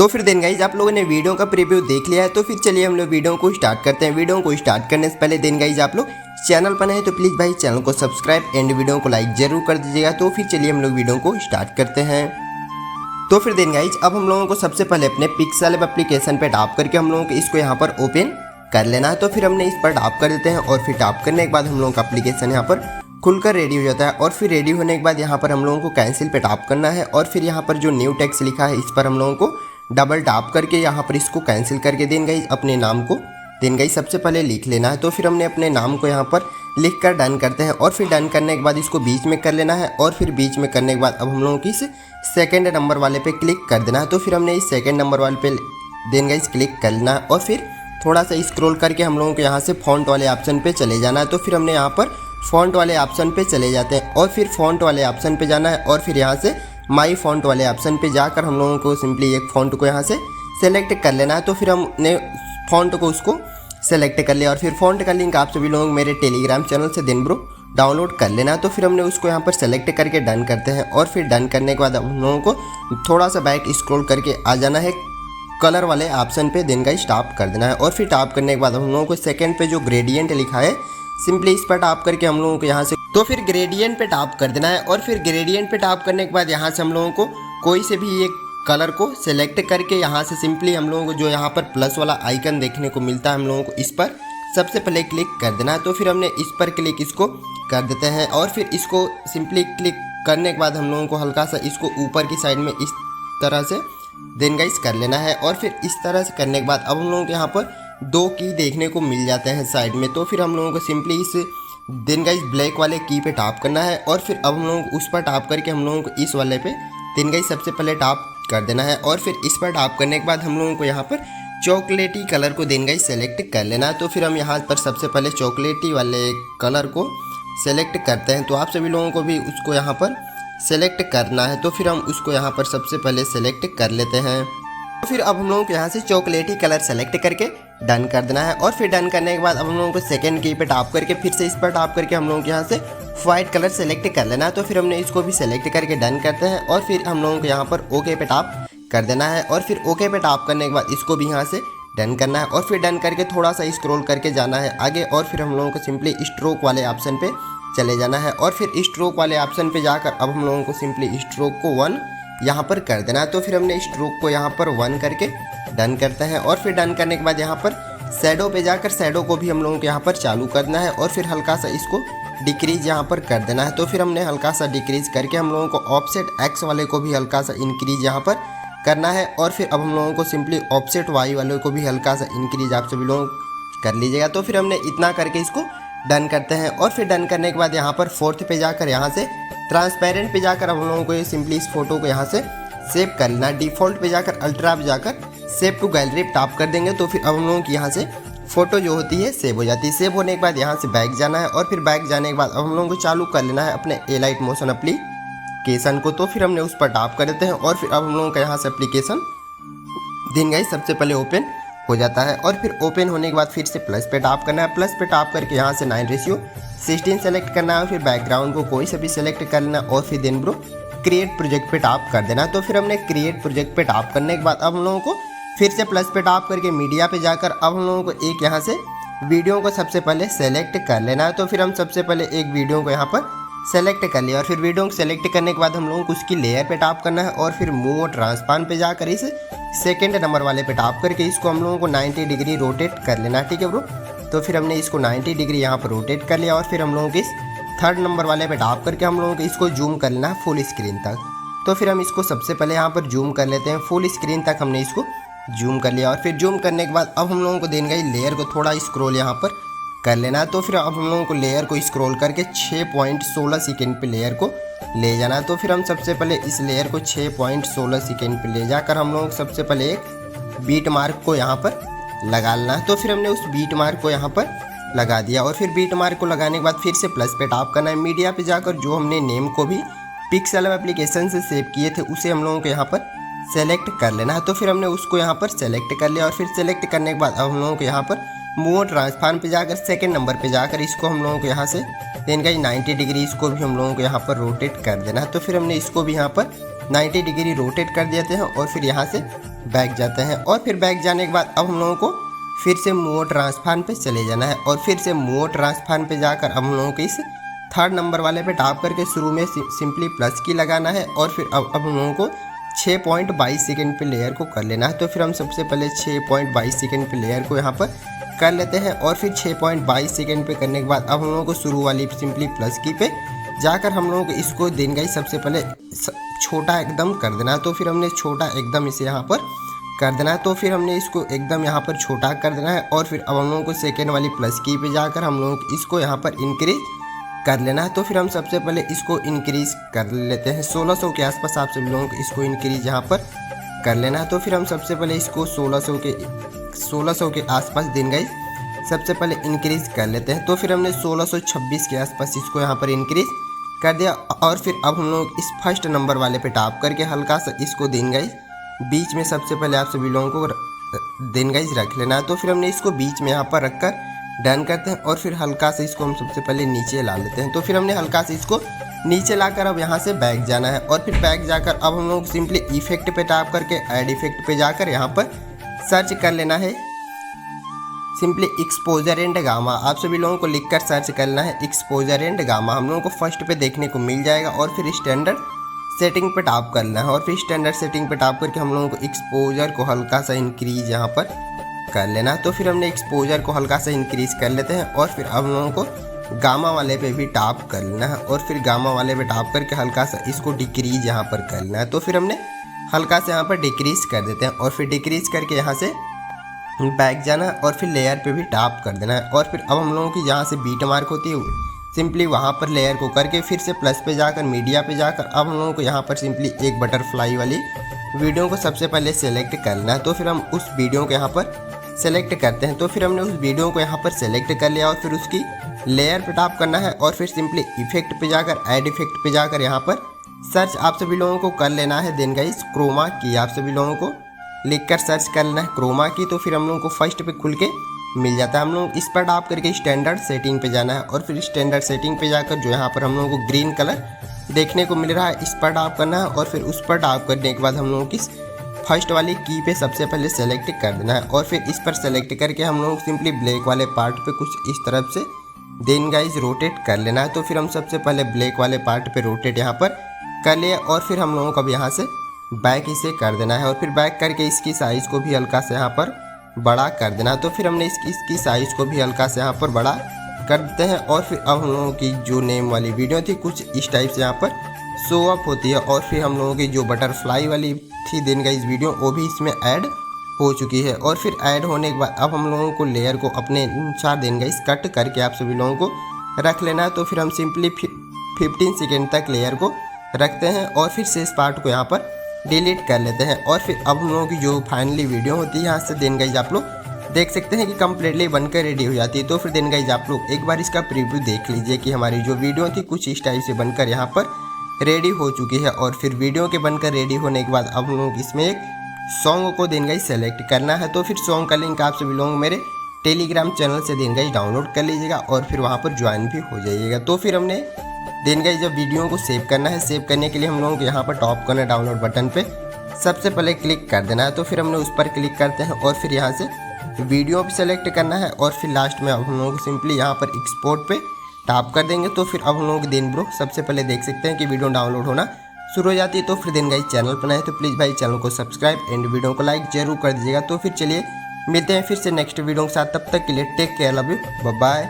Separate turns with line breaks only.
तो फिर then guys आप लोगों ने वीडियो का प्रीव्यू देख लिया है, तो फिर चलिए हम लोग वीडियो को स्टार्ट करते हैं। वीडियो को स्टार्ट करने से पहले देन गाइज आप लोग चैनल पर नए हैं तो प्लीज़ भाई चैनल को सब्सक्राइब एंड वीडियो को लाइक जरूर कर दीजिएगा। तो फिर चलिए हम लोग वीडियो को स्टार्ट करते हैं। तो फिर देन गाइज अब हम लोगों को सबसे पहले अपने पिक्सेल एप्लीकेशन पे टैप करके हम लोगों को इसको यहाँ पर ओपन कर लेना है। तो फिर हमने इस पर टैप कर देते हैं और फिर टैप करने के बाद हम लोगों का एप्लीकेशन यहाँ पर खुलकर रेडी हो जाता है। और फिर रेडी होने के बाद यहाँ पर हम लोगों को कैंसिल पे टैप करना है और फिर यहाँ पर जो न्यू टेक्स्ट लिखा है इस पर हम लोगों को डबल टैप करके यहाँ पर इसको कैंसिल करके देन गाइज अपने नाम को देन गाइज सबसे पहले लिख लेना है। तो फिर हमने अपने नाम को यहाँ पर लिख कर डन करते हैं और फिर डन करने के बाद इसको बीच में कर लेना है और फिर बीच में करने के बाद अब हम लोगों की इस सेकेंड नंबर वाले पे क्लिक कर देना है। तो फिर हमने इस सेकेंड नंबर वाले पे देन गाइज क्लिक कर लेना है और फिर थोड़ा सा स्क्रॉल करके हम लोगों को यहाँ से फॉन्ट वाले ऑप्शन पे चले जाना है। तो फिर हमने यहाँ पर फॉन्ट वाले ऑप्शन पे चले जाते हैं और फिर फॉन्ट वाले ऑप्शन पे जाना है और फिर यहाँ से माई फॉन्ट वाले ऑप्शन पे जाकर हम लोगों को सिंपली एक फॉन्ट को यहाँ से सेलेक्ट कर लेना है। तो फिर हमने फॉन्ट को उसको सेलेक्ट कर लिया और फिर फॉन्ट का लिंक आप सभी लोग मेरे टेलीग्राम चैनल से दिन ब्रो डाउनलोड कर लेना। तो फिर हमने उसको यहाँ पर सेलेक्ट करके डन करते हैं और फिर डन करने के बाद हम लोगों को थोड़ा सा बैक स्क्रॉल करके आ जाना है कलर वाले ऑप्शन पे देन गाइस टैप कर देना है और फिर टैप करने के बाद हम लोगों को सेकंड पे जो ग्रेडियंट लिखा है सिंपली इस पर टैप करके हम लोगों को यहाँ से तो फिर ग्रेडियंट पे टैप कर देना है और फिर ग्रेडियंट पे टैप करने के बाद यहाँ से हम लोगों को कोई से भी एक कलर को सेलेक्ट करके यहाँ से सिंपली हम लोगों को जो यहाँ पर प्लस वाला आइकन देखने को मिलता है हम लोगों को इस पर सबसे पहले क्लिक कर देना है। तो फिर हमने इस पर क्लिक इसको कर देते हैं और फिर इसको सिंपली क्लिक करने के बाद हम लोगों को हल्का सा इसको ऊपर की साइड में इस तरह से देन गाइस कर लेना है और फिर इस तरह से करने के बाद अब हम लोगों को यहाँ पर दो की देखने को मिल जाते हैं साइड में। तो फिर हम लोगों को सिंपली इस देन गाइस ब्लैक वाले की पे टैप करना है और फिर अब हम लोगों को उस पर टैप करके हम लोगों को इस वाले पे देन गाइस सबसे पहले टैप कर देना है और फिर इस पर टैप करने के बाद हम लोगों को यहाँ पर चॉकलेटी कलर को देन गाइस सेलेक्ट कर लेना है। तो फिर हम यहाँ पर सबसे पहले चॉकलेटी वाले कलर को सेलेक्ट करते हैं। तो आप सभी लोगों को भी उसको यहाँ पर सेलेक्ट करना है। तो फिर हम उसको यहाँ पर सबसे पहले सेलेक्ट कर लेते हैं। तो फिर अब हम लोगों को यहाँ से चॉकलेटी कलर सेलेक्ट करके डन कर देना है और फिर डन करने के बाद अब हम लोगों को सेकंड की पे टैप करके फिर से इस पर टैप करके हम लोगों को यहाँ से वाइट कलर सेलेक्ट कर लेना है। तो फिर हमने इसको भी सेलेक्ट करके डन करते हैं और फिर हम लोगों को यहाँ पर ओके पे टैप कर देना है और फिर ओके पे टैप करने के बाद इसको भी यहाँ से डन करना है और फिर डन करके थोड़ा सा स्क्रॉल करके जाना है आगे और फिर हम लोगों को सिंपली स्ट्रोक वाले ऑप्शन पे चले जाना है और फिर स्ट्रोक वाले ऑप्शन पे जाकर अब हम लोगों को सिंपली स्ट्रोक को 1 यहाँ पर कर देना है। तो फिर हमने स्ट्रोक को यहाँ पर 1 करके डन करते हैं और फिर डन करने के बाद यहाँ पर शैडो पे जाकर शैडो को भी हम लोगों को यहाँ पर चालू करना है और फिर हल्का सा इसको डिक्रीज यहाँ पर कर देना है। तो फिर हमने हल्का सा डिक्रीज करके हम लोगों को ऑफसेट एक्स वाले को भी हल्का सा इंक्रीज यहाँ पर करना है और फिर अब हम लोगों को सिंपली ऑफसेट वाई वाले को भी हल्का सा इंक्रीज आप सभी लोग कर लीजिएगा। तो फिर हमने इतना करके इसको डन करते हैं और फिर डन करने के बाद यहाँ पर फोर्थ पे जाकर यहाँ से ट्रांसपेरेंट पे जाकर अब हम लोगों को ये सिंपली इस फोटो को यहाँ से सेव कर लेना। डिफ़ॉल्ट पे जाकर अल्ट्रा पे जाकर सेव टू गैलरी पे टैप कर देंगे। तो फिर अब हम लोगों की यहाँ से फ़ोटो जो होती है सेव हो जाती है। सेव होने के बाद यहाँ से बैक जाना है और फिर बैक जाने के बाद अब हम लोगों को चालू कर लेना है अपने एलाइट मोशन एप्लीकेशन को। तो फिर हमने उस पर टैप कर देते हैं और फिर अब हम लोगों का यहाँ से एप्लीकेशन दिन गाइस सबसे पहले ओपन हो जाता है और फिर ओपन होने के बाद फिर से प्लस पे टैप करना है। प्लस पे टैप करके यहाँ से 9:16 सेलेक्ट करना है और फिर बैकग्राउंड को कोई से भी सेलेक्ट कर लेना और फिर देन ब्रो क्रिएट प्रोजेक्ट पे टैप कर देना। तो फिर हमने क्रिएट प्रोजेक्ट पे टैप करने के बाद अब हम लोगों को फिर से प्लस पे टैप करके मीडिया पे जाकर अब हम लोगों को एक यहाँ से वीडियो को सबसे पहले सेलेक्ट कर लेना है। तो फिर हम सबसे पहले एक वीडियो को यहाँ पर सेलेक्ट कर लिया और फिर वीडियो को सेलेक्ट करने के बाद हम लोगों को उसकी लेयर पे टैप करना है और फिर मूव और ट्रांसफॉर्म पे जाकर इस सेकंड नंबर वाले पे टैप करके इसको हम लोगों को 90 डिग्री रोटेट कर लेना। ठीक है ब्रो। तो फिर हमने इसको 90 डिग्री यहाँ पर रोटेट कर लिया और फिर हम लोगों को इस थर्ड नंबर वाले पे टैप करके हम लोगों को इसको जूम कर लेना है फुल स्क्रीन तक। तो फिर हम इसको सबसे पहले यहाँ पर जूम कर लेते हैं। फुल स्क्रीन तक हमने इसको जूम कर लिया और फिर जूम करने के बाद अब हम लोगों को देन गई लेयर को थोड़ा स्क्रॉल यहाँ पर कर लेना है। तो फिर अब हम लोगों को लेयर को स्क्रॉल करके 6.16 सेकेंड पे लेयर को ले जाना है। तो फिर हम सबसे पहले इस लेयर को 6.16 सेकेंड पे ले जाकर हम लोगों को सबसे पहले एक बीट मार्क को यहाँ पर लगा लेना है। तो फिर हमने उस बीट मार्क को यहाँ पर लगा दिया और फिर बीट मार्क को लगाने के बाद फिर से प्लस पे टैप करना है। मीडिया पे जाकर जो हमने नेम को भी पिक्सेल एप्लीकेशन से सेव किए थे उसे हम लोगों को यहाँ पर सेलेक्ट कर लेना है। तो फिर हमने उसको यहाँ पर सेलेक्ट कर लिया और फिर सेलेक्ट करने के बाद अब हम लोगों को यहाँ पर मूव ट्रांसफॉर्म पे जाकर सेकंड नंबर पे जाकर इसको हम लोगों को यहाँ से देन गाइस 90 डिग्री इसको भी हम लोगों को यहाँ पर रोटेट कर देना है। तो फिर हमने इसको भी यहाँ पर 90 डिग्री रोटेट कर देते हैं और फिर यहाँ से बैक जाते हैं। और फिर बैक जाने के बाद अब हम लोगों को फिर से मूव ट्रांसफार्म पे चले जाना है और फिर से मूव ट्रांसफार्म पे जाकर अब हम लोगों को इस 3rd नंबर वाले पे टैप करके शुरू में सिंपली प्लस की लगाना है और फिर अब हम लोगों को 6.22 सेकेंड पे लेयर को कर लेना है। तो फिर हम सबसे पहले 6.22 सेकेंड पे लेयर को यहाँ पर कर लेते हैं और फिर 6.22 सेकेंड पे करने के बाद अब हम लोगों को शुरू वाली सिंपली प्लस की पे जाकर हम लोगों को इसको दिन गाइस सबसे पहले छोटा एकदम कर देना है। तो फिर हमने छोटा एकदम इसे यहाँ पर कर देना है। तो फिर हमने इसको एकदम यहाँ पर छोटा कर देना है और फिर अब हम लोगों को सेकेंड वाली प्लस की पे जाकर हम लोगों को इसको यहाँ पर इंक्रीज कर लेना है। तो फिर हम सबसे पहले इसको इंक्रीज कर लेते हैं 1600 के आसपास। आप सभी लोगों को इसको इंक्रीज यहाँ पर कर लेना है। तो फिर हम सबसे पहले इसको 1600 के आसपास दिन गाइस सबसे पहले इंक्रीज कर लेते हैं। तो फिर हमने 1626 के आसपास इसको यहाँ पर इंक्रीज कर दिया और फिर अब हम लोग इस 1st नंबर वाले पे टैप करके हल्का सा इसको दिन गाइस बीच में सबसे पहले आप सभी लोगों को दिन गाइस रख लेना है। तो फिर हमने इसको बीच में यहाँ पर रखकर डन करते हैं और फिर हल्का से इसको हम सबसे पहले नीचे ला लेते हैं। तो फिर हमने हल्का से इसको नीचे लाकर अब यहाँ से बैक जाना है और फिर बैक जाकर अब हम लोग सिंपली इफेक्ट पे टैप करके ऐड इफेक्ट पे जाकर यहाँ पर सर्च कर लेना है सिंपली एक्सपोजर एंड गामा। आप सभी लोगों को लिखकर सर्च करना है एक्सपोजर एंड गामा। हम लोगों को फर्स्ट पे देखने को मिल जाएगा और फिर स्टैंडर्ड सेटिंग पे टैप करना है और फिर स्टैंडर्ड सेटिंग पे टैप करके हम लोगों को एक्सपोजर को हल्का सा इंक्रीज यहाँ पर कर लेना। तो फिर हमने एक्सपोजर को हल्का सा इंक्रीज कर लेते हैं और फिर अब हम लोगों को गामा वाले पे भी टैप कर लेना है और फिर गामा वाले पे टैप करके हल्का सा इसको डिक्रीज यहाँ पर कर लेना है। तो फिर हमने हल्का से यहाँ पर डिक्रीज कर देते हैं और फिर डिक्रीज करके यहाँ से बैक जाना है और फिर लेयर पे भी टैप कर देना है और फिर अब हम लोगों की जहाँ से बीट मार्क होती है सिंपली वहाँ पर लेयर को करके फिर से प्लस पे जाकर मीडिया पे जाकर अब हम लोगों को यहाँ पर सिंपली एक बटरफ्लाई वाली वीडियो को सबसे पहले सेलेक्ट करना है। तो फिर हम उस वीडियो को यहाँ पर सेलेक्ट करते हैं। तो फिर हमने उस वीडियो को यहाँ पर सेलेक्ट कर लिया और फिर उसकी लेयर पे टैप करना है और फिर सिंपली इफेक्ट पे जाकर ऐड इफेक्ट पे जाकर यहाँ पर सर्च आप सभी लोगों को कर लेना है देन गाइस क्रोमा की। आप सभी लोगों को लिखकर सर्च कर लेना है क्रोमा की। तो फिर हम लोगों को फर्स्ट पे खुल के मिल जाता है। हम लोग इस पर टैप करके स्टैंडर्ड सेटिंग पे जाना है और फिर स्टैंडर्ड सेटिंग पे जाकर जो यहाँ पर हम लोगों को ग्रीन कलर देखने को मिल रहा है इस पर टैप करना है और फिर उस पर टैप करने के बाद हम लोगों की फर्स्ट वाली की पे सबसे पहले सेलेक्ट कर देना है और फिर इस पर सेलेक्ट करके हम लोग सिंपली ब्लैक वाले पार्ट पे कुछ इस तरफ से देन गाइस रोटेट कर लेना है। तो फिर हम सबसे पहले ब्लैक वाले पार्ट पे रोटेट यहाँ पर कर लिया और फिर हम लोगों को अब यहाँ से बैक इसे कर देना है और फिर बैक करके इसकी साइज़ को भी हल्का से यहाँ पर बड़ा कर देना है। तो फिर हमने इसकी साइज़ को भी हल्का से यहाँ पर बड़ा कर देते हैं और फिर अब हम लोगों की जो नेम वाली वीडियो थी कुछ इस टाइप से यहाँ पर शो अप होती है और फिर हम लोगों की जो बटरफ्लाई वाली थी दिन का इस वीडियो वो भी इसमें ऐड हो चुकी है। और फिर ऐड होने के बाद अब हम लोगों को लेयर को अपने अनुसार दिन का इस कट करके आप सभी लोगों को रख लेना है। तो फिर हम सिंपली 15 सेकेंड तक लेयर को रखते हैं और फिर शेष पार्ट को यहाँ पर डिलीट कर लेते हैं और फिर अब हम लोगों की जो फाइनली वीडियो होती है यहाँ से दिन गाइज आप लोग देख सकते हैं कि कम्प्लीटली बनकर रेडी हो जाती है। तो फिर दिन गाइज आप लोग एक बार इसका प्रीव्यू देख लीजिए कि हमारी जो वीडियो थी कुछ इस टाइप से बनकर यहाँ पर रेडी हो चुकी है। और फिर वीडियो के बनकर रेडी होने के बाद अब हम लोग इसमें एक सॉन्ग को दिन गाइज सेलेक्ट करना है। तो फिर सॉन्ग का लिंक आप सभी लोग मेरे टेलीग्राम चैनल से दिन गाइज डाउनलोड कर लीजिएगा और फिर वहाँ पर ज्वाइन भी हो जाइएगा। तो फिर हमने दिन गाइज जब वीडियो को सेव करना है, सेव करने के लिए हम लोगों को यहाँ पर टॉप कॉर्नर डाउनलोड बटन पे सबसे पहले क्लिक कर देना है। तो फिर हमने उस पर क्लिक करते हैं और फिर यहाँ से वीडियो भी सेलेक्ट करना है और फिर लास्ट में अब हम लोगों को सिंपली यहाँ पर एक्सपोर्ट पे टैप कर देंगे। तो फिर अब हम लोगों के दिन ब्रो सबसे पहले देख सकते हैं कि वीडियो डाउनलोड होना शुरू हो जाती है। तो फिर दिन गाइज चैनल पर नए तो प्लीज़ भाई चैनल को सब्सक्राइब एंड वीडियो को लाइक जरूर कर दीजिएगा। तो फिर चलिए मिलते हैं फिर से नेक्स्ट वीडियो के साथ, तब तक के लिए take care, love you, bye bye.